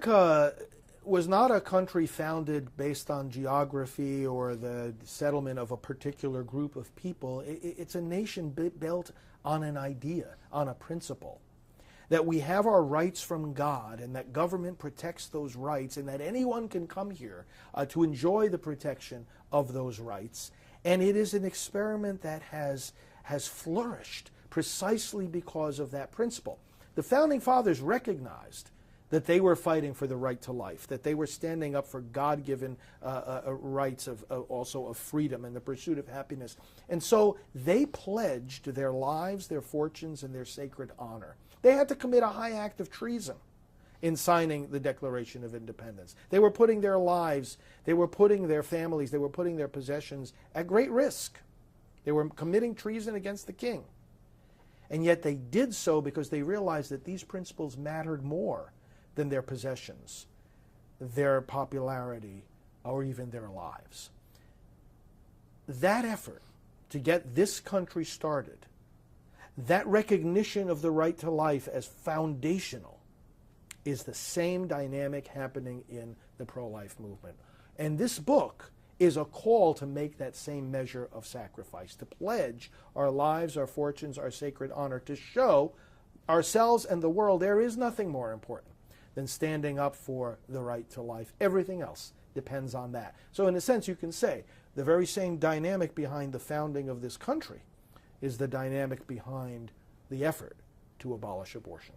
America was not a country founded based on geography or the settlement of a particular group of people. It's a nation built on an idea, on a principle, that we have our rights from God and that government protects those rights and that anyone can come here to enjoy the protection of those rights. And it is an experiment that has flourished precisely because of that principle. The Founding Fathers recognized that they were fighting for the right to life, that they were standing up for God-given rights also of freedom and the pursuit of happiness. And so they pledged their lives, their fortunes, and their sacred honor. They had to commit a high act of treason in signing the Declaration of Independence. They were putting their lives, they were putting their families, they were putting their possessions at great risk. They were committing treason against the king. And yet they did so because they realized that these principles mattered more than their possessions, their popularity, or even their lives. That effort to get this country started, that recognition of the right to life as foundational, is the same dynamic happening in the pro-life movement. And this book is a call to make that same measure of sacrifice, to pledge our lives, our fortunes, our sacred honor, to show ourselves and the world there is nothing more important than standing up for the right to life. Everything else depends on that. So in a sense, you can say the very same dynamic behind the founding of this country is the dynamic behind the effort to abolish abortion.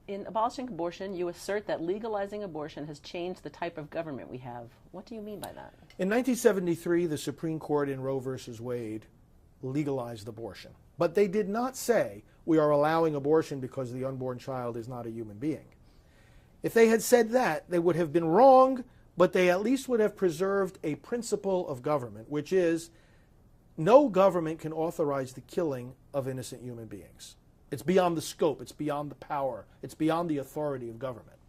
In Abolishing Abortion, you assert that legalizing abortion has changed the type of government we have. What do you mean by that? In 1973, the Supreme Court in Roe versus Wade legalized abortion. But they did not say we are allowing abortion because the unborn child is not a human being. If they had said that, they would have been wrong, but they at least would have preserved a principle of government, which is no government can authorize the killing of innocent human beings. It's beyond the scope, it's beyond the power, it's beyond the authority of government.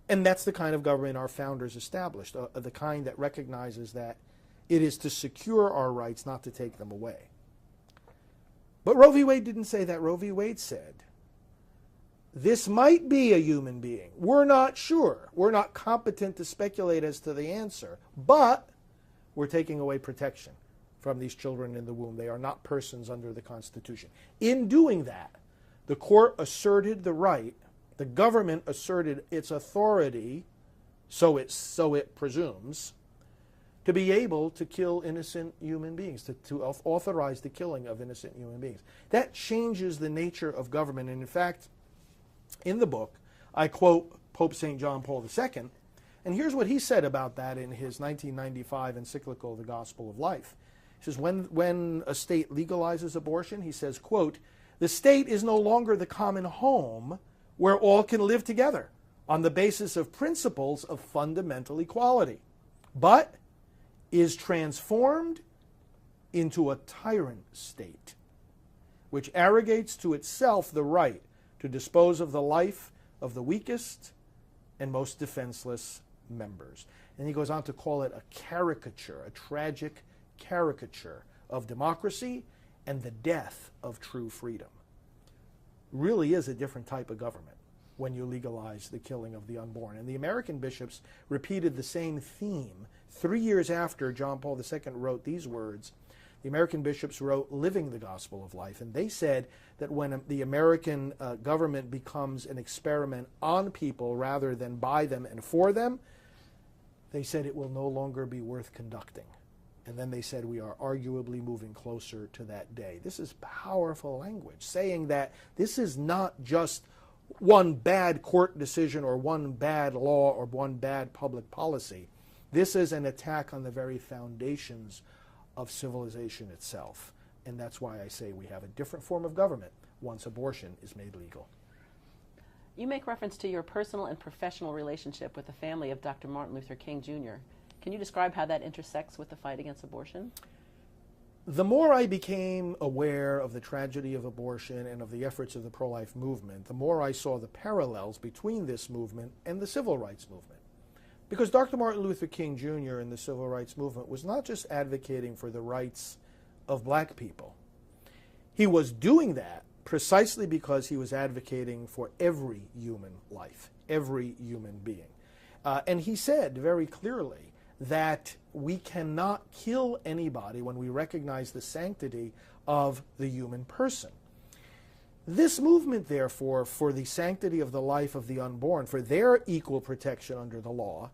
And that's the kind of government our founders established, the kind that recognizes that it is to secure our rights, not to take them away. But Roe v. Wade didn't say that. Roe v. Wade said, this might be a human being. We're not sure. We're not competent to speculate as to the answer, but we're taking away protection from these children in the womb. They are not persons under the Constitution. In doing that, the court asserted the right, the government asserted its authority, so it presumes, to be able to kill innocent human beings, to authorize the killing of innocent human beings. That changes the nature of government. And in fact, in the book, I quote Pope St. John Paul II, and here's what he said about that in his 1995 encyclical, The Gospel of Life. He says, when a state legalizes abortion, he says, quote, the state is no longer the common home where all can live together on the basis of principles of fundamental equality, but is transformed into a tyrant state, which arrogates to itself the right to dispose of the life of the weakest and most defenseless members. And he goes on to call it a caricature, a tragic caricature of democracy and the death of true freedom. Really is a different type of government when you legalize the killing of the unborn. And the American bishops repeated the same theme 3 years after John Paul II wrote these words. The American bishops wrote Living the Gospel of Life, and they said that when the American government becomes an experiment on people rather than by them and for them, they said it will no longer be worth conducting. And then they said we are arguably moving closer to that day. This is powerful language, saying that this is not just one bad court decision or one bad law or one bad public policy. This is an attack on the very foundations of civilization itself. And that's why I say we have a different form of government once abortion is made legal. You make reference to your personal and professional relationship with the family of Dr. Martin Luther King Jr. Can you describe how that intersects with the fight against abortion? The more I became aware of the tragedy of abortion and of the efforts of the pro-life movement, the more I saw the parallels between this movement and the civil rights movement. Because Dr. Martin Luther King Jr. in the civil rights movement was not just advocating for the rights of black people. He was doing that precisely because he was advocating for every human life, every human being. And he said very clearly that we cannot kill anybody when we recognize the sanctity of the human person. This movement, therefore, for the sanctity of the life of the unborn, for their equal protection under the law,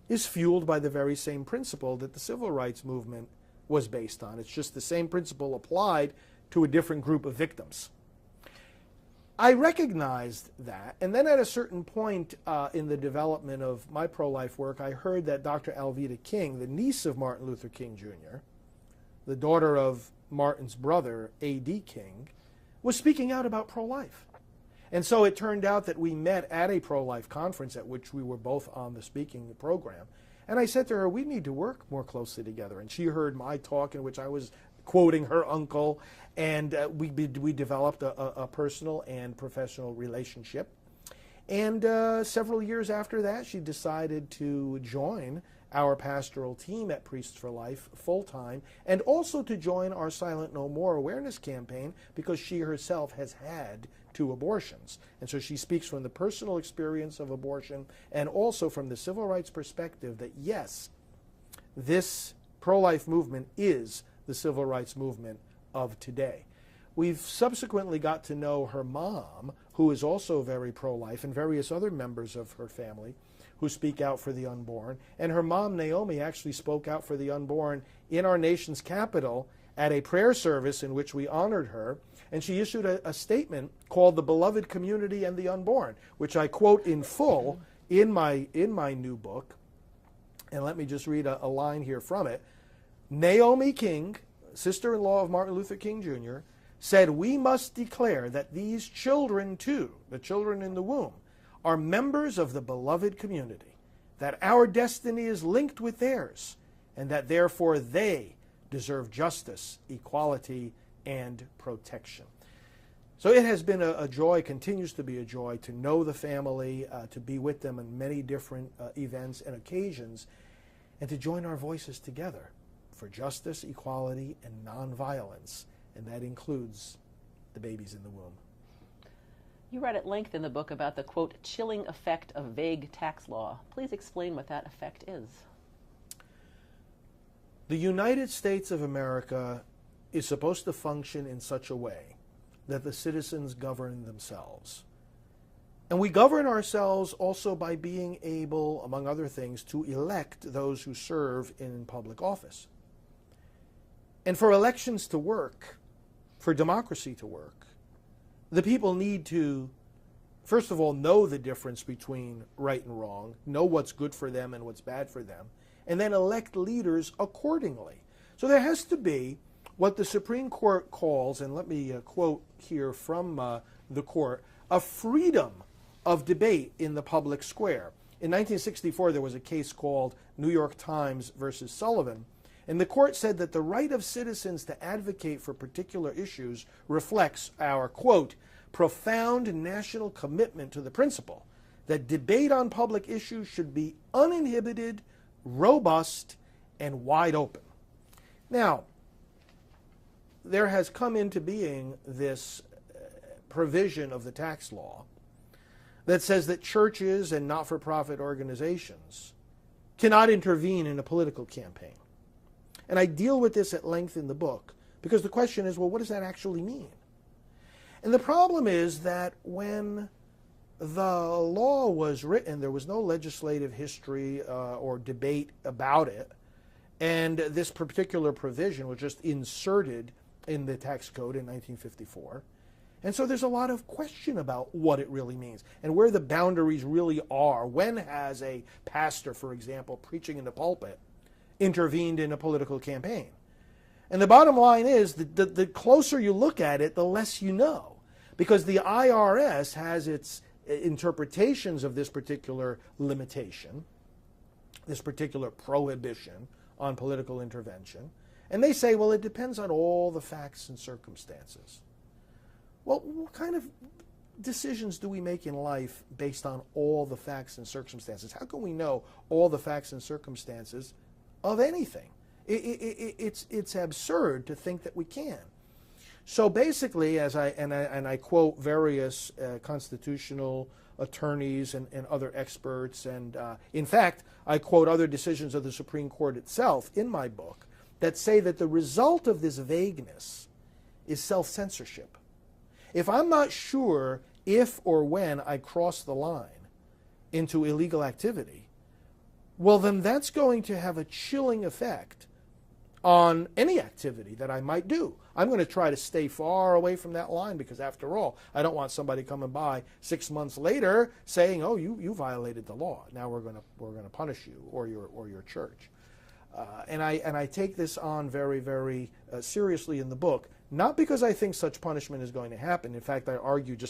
is fueled by the very same principle that the civil rights movement was based on. It's just the same principle applied to a different group of victims. I recognized that, and then at a certain point in the development of my pro-life work, I heard that Dr. Alveda King, the niece of Martin Luther King Jr., the daughter of Martin's brother, A.D. King, was speaking out about pro-life. And so it turned out that we met at a pro-life conference at which we were both on the speaking program. And I said to her, we need to work more closely together. And she heard my talk in which I was quoting her uncle, and we developed a personal and professional relationship. And several years after that, she decided to join our pastoral team at Priests for Life full-time, and also to join our Silent No More awareness campaign, because she herself has had 2 abortions. And so she speaks from the personal experience of abortion and also from the civil rights perspective that, yes, this pro-life movement is the civil rights movement of today. We've subsequently got to know her mom, who is also very pro-life, and various other members of her family who speak out for the unborn. And her mom, Naomi, actually spoke out for the unborn in our nation's capital at a prayer service in which we honored her. And she issued a statement called The Beloved Community and the Unborn, which I quote in full in my new book. And let me just read a line here from it. Naomi King, sister-in-law of Martin Luther King Jr., said, "We must declare that these children too, the children in the womb, are members of the beloved community, that our destiny is linked with theirs, and that therefore they deserve justice, equality, and protection." So it has been a joy, continues to be a joy, to know the family, to be with them in many different events and occasions, and to join our voices together for justice, equality, and nonviolence, and that includes the babies in the womb. You write at length in the book about the, quote, chilling effect of vague tax law. Please explain what that effect is. The United States of America is supposed to function in such a way that the citizens govern themselves. And we govern ourselves also by being able, among other things, to elect those who serve in public office. And for elections to work, for democracy to work, the people need to, first of all, know the difference between right and wrong, know what's good for them and what's bad for them, and then elect leaders accordingly. So there has to be what the Supreme Court calls, and let me quote here from the court, a freedom of debate in the public square. In 1964, there was a case called New York Times versus Sullivan, and the court said that the right of citizens to advocate for particular issues reflects our, quote, profound national commitment to the principle that debate on public issues should be uninhibited, robust, and wide open. Now, there has come into being this provision of the tax law that says that churches and not-for-profit organizations cannot intervene in a political campaign. And I deal with this at length in the book, because the question is, well, what does that actually mean? And the problem is that when the law was written, there was no legislative history or debate about it, and this particular provision was just inserted in the tax code in 1954. And so there's a lot of question about what it really means and where the boundaries really are. When has a pastor, for example, preaching in the pulpit, intervened in a political campaign? And the bottom line is that the closer you look at it, the less you know, because the IRS has its interpretations of this particular limitation, this particular prohibition on political intervention, and they say, well, it depends on all the facts and circumstances. Well, what kind of decisions do we make in life based on all the facts and circumstances? How can we know all the facts and circumstances of anything? It's absurd to think that we can. So basically, as I quote various constitutional attorneys and other experts, and in fact, I quote other decisions of the Supreme Court itself in my book that say that the result of this vagueness is self-censorship. If I'm not sure if or when I cross the line into illegal activity, well, then that's going to have a chilling effect on any activity that I might do. I'm going to try to stay far away from that line because, after all, I don't want somebody coming by 6 months later saying, "Oh, you violated the law. Now we're going to punish you or your church." And I take this on very, very seriously in the book, not because I think such punishment is going to happen. In fact, I argue just